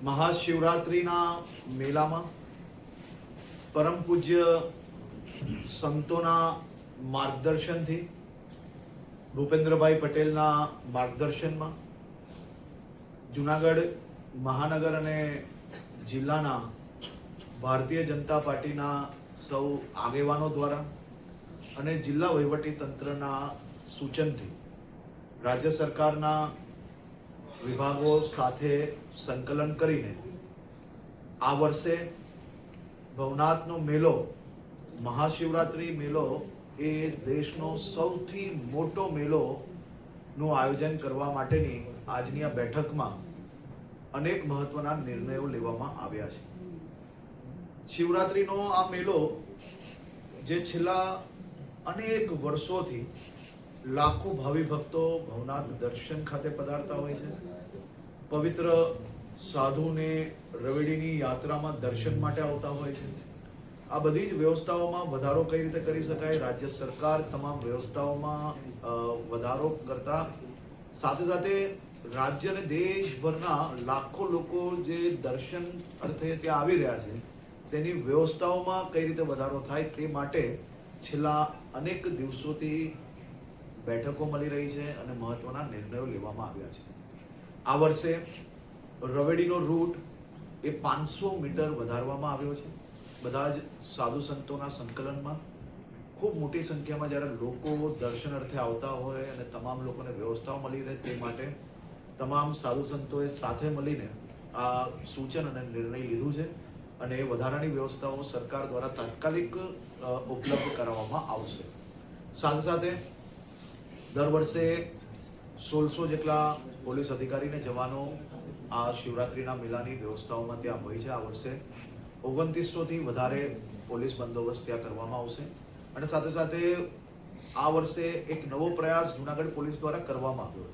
મહાશિવરાત્રિના મેળામાં પરમ પૂજ્ય સંતોના માર્ગદર્શનથી, ભૂપેન્દ્રભાઈ પટેલના માર્ગદર્શનમાં જુનાગઢ મહાનગર અને જિલ્લાના ભારતીય જનતા પાર્ટીના સૌ આગેવાનો દ્વારા અને જિલ્લા વહીવટી તંત્રના સૂચનથી રાજ્ય સરકારના વિભાગો સાથે સંકલન કરીને આ વર્ષે ભવનાથનો મેળો, મહાશિવરાત્રિ મેળો એ દેશનો સૌથી મોટો મેળોનું આયોજન કરવા માટેની આજની આ બેઠકમાં અનેક મહત્વના નિર્ણયો લેવામાં આવ્યા છે. શિવરાત્રિનો આ મેળો જે છેલ્લા અનેક વર્ષોથી લાખો ભાવિ ભક્તો ભવનાથ દર્શન ખાતે પધારતા હોય છે. પવિત્ર સાધુને રવેડીની યાત્રામાં દર્શન માટે આવતા હોય છે. આ બધી જ વ્યવસ્થાઓમાં વધારો કઈ રીતે કરી શકાય, રાજ્ય સરકાર તમામ વ્યવસ્થાઓમાં વધારો કરતા સાથે સાથે રાજ્ય અને દેશભરના લાખો લોકો જે દર્શન અર્થે ત્યાં આવી રહ્યા છે તેની વ્યવસ્થાઓમાં કઈ રીતે વધારો થાય તે માટે છેલ્લા અનેક દિવસોથી બેઠકો મળી રહી છે અને મહત્વના નિર્ણયો લેવામાં આવ્યા છે. આ વર્ષે રવેડીનો રૂટ એ 500 મીટર વધારવામાં આવ્યો છે. બધા જ સાધુ સંતોના સંકલનમાં ખૂબ મોટી સંખ્યામાં જ્યારે લોકો દર્શન અર્થે આવતા હોય અને તમામ લોકોને વ્યવસ્થાઓ મળી રહે તે માટે તમામ સાધુ સંતોએ સાથે મળીને આ સૂચન અને નિર્ણય લીધું છે અને એ વધારાની વ્યવસ્થાઓ સરકાર દ્વારા તાત્કાલિક ઉપલબ્ધ કરાવવામાં આવશે. સાથે સાથે દર વર્ષે 1600 જેટલા પોલીસ અધિકારીને જવાનો આ શિવરાત્રિના મેળાની વ્યવસ્થાઓમાં ત્યાં હોય છે. આ વર્ષે 2900થી વધારે પોલીસ બંદોબસ્ત ત્યાં કરવામાં આવશે અને સાથે સાથે આ વર્ષે એક નવો પ્રયાસ જુનાગઢ પોલીસ દ્વારા કરવામાં આવ્યો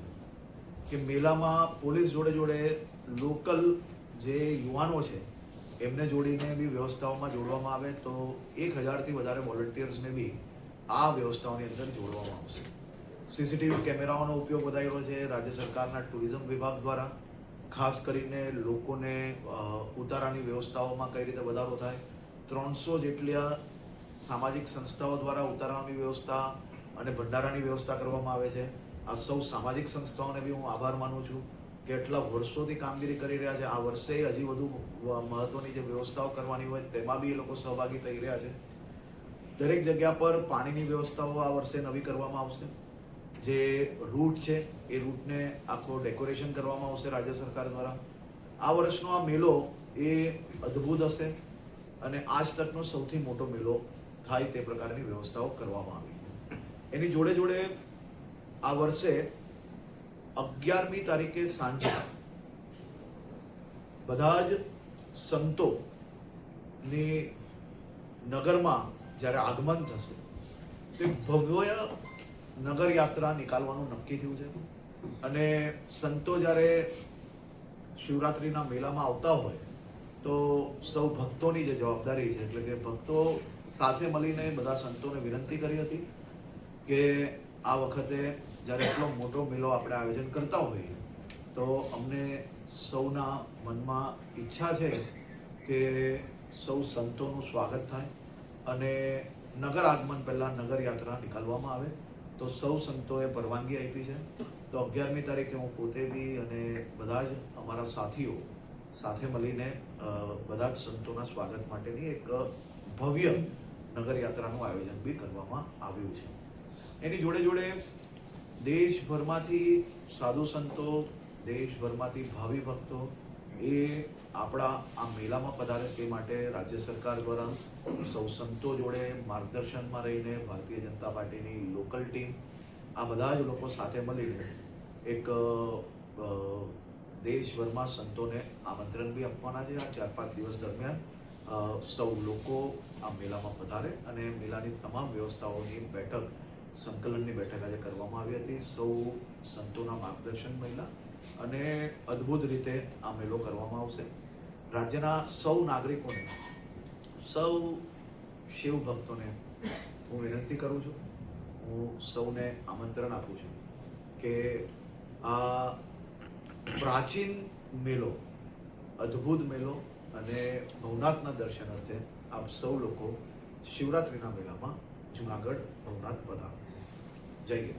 છે કે મેળામાં પોલીસ જોડે જોડે લોકલ જે યુવાનો છે એમને જોડીને બી વ્યવસ્થાઓમાં જોડવામાં આવે તો 1000થી વધારે વોલન્ટિયર્સને બી આ વ્યવસ્થાઓની અંદર જોડવામાં આવશે. સીસીટીવી કેમેરાઓનો ઉપયોગ વધાર્યો છે રાજ્ય સરકારના ટુરિઝમ વિભાગ દ્વારા. ખાસ કરીને લોકોને ઉતારાની વ્યવસ્થાઓમાં કઈ રીતે વધારો થાય, 300 જેટલા સામાજિક સંસ્થાઓ દ્વારા ઉતારાની વ્યવસ્થા અને ભંડારાની વ્યવસ્થા કરવામાં આવે છે. આ સૌ સામાજિક સંસ્થાઓને બી હું આભાર માનું છું કે એટલા વર્ષોથી કામગીરી કરી રહ્યા છે. આ વર્ષે હજી વધુ મહત્વની જે વ્યવસ્થાઓ કરવાની હોય તેમાં બી એ લોકો સહભાગી થઈ રહ્યા છે. દરેક જગ્યા પર પાણીની વ્યવસ્થાઓ આ વર્ષે નવી કરવામાં આવશે. જે રૂટ છે એ રૂટને આખો ડેકોરેશન કરવામાં આવશે રાજ્ય સરકાર દ્વારા. આ વર્ષનો આ મેળો એ અદ્ભુત હશે અને આજ તકનો સૌથી મોટો મેળો થાય તે પ્રકારની વ્યવસ્થાઓ કરવામાં આવી. એની જોડે જોડે આ વર્ષે 11મી તારીખે સાંજે બધા જ સંતોની નગરમાં જ્યારે આગમન થશે તો ભવ્ય નગર યાત્રા નીકાળવાનું નક્કી થયું છે અને સંતો જ્યારે શિવરાત્રિના મેળામાં આવતા હોય તો સૌ ભક્તોની જે જવાબદારી છે એટલે કે ભક્તો સાથે મળીને બધા સંતોને વિનંતી કરી હતી કે આ વખતે જ્યારે એટલો મોટો મેળો આપણે આયોજન કરતા હોઈએ તો અમને સૌના મનમાં ઈચ્છા છે કે સૌ સંતોનું સ્વાગત થાય અને નગર આગમન પહેલાં નગર યાત્રા નીકાળવામાં આવે તો સૌ સંતોએ પરવાનગી આપી છે. તો 11મી તારીખે હું પોતે બી અને બધા જ અમારા સાથીઓ સાથે મળીને બધા જ સંતોના સ્વાગત માટેની એક ભવ્ય નગર યાત્રાનું આયોજન બી કરવામાં આવ્યું છે. એની જોડે જોડે દેશભરમાંથી સાધુ સંતો, દેશભરમાંથી ભાવિ ભક્તો એ આપણા આ મેળામાં પધારે તે માટે રાજ્ય સરકાર દ્વારા સૌ સંતો જોડે માર્ગદર્શનમાં રહીને ભારતીય જનતા પાર્ટીની લોકલ ટીમ આ બધા જ લોકો સાથે મળીને એક દેશભરમાં સંતોને આમંત્રણ બી આપવાના છે. આ 4-5 દિવસ દરમિયાન સૌ લોકો આ મેળામાં પધારે અને મેળાની તમામ વ્યવસ્થાઓની બેઠક, સંકલનની બેઠક આજે કરવામાં આવી હતી. સૌ સંતોના માર્ગદર્શન મળ્યા અને અદ્ભુત રીતે આ મેળો કરવામાં આવશે. રાજ્યના સૌ નાગરિકોને, સૌ શિવ ભક્તોને હું વિનંતી કરું છું, હું સૌને આમંત્રણ આપું છું કે આ પ્રાચીન મેળો અદ્ભુત મેળો અને ભવનાથના દર્શન અર્થે આપ સૌ લોકો શિવરાત્રિના મેળામાં જુનાગઢ ભવનાથ પધારો. જય ગીર.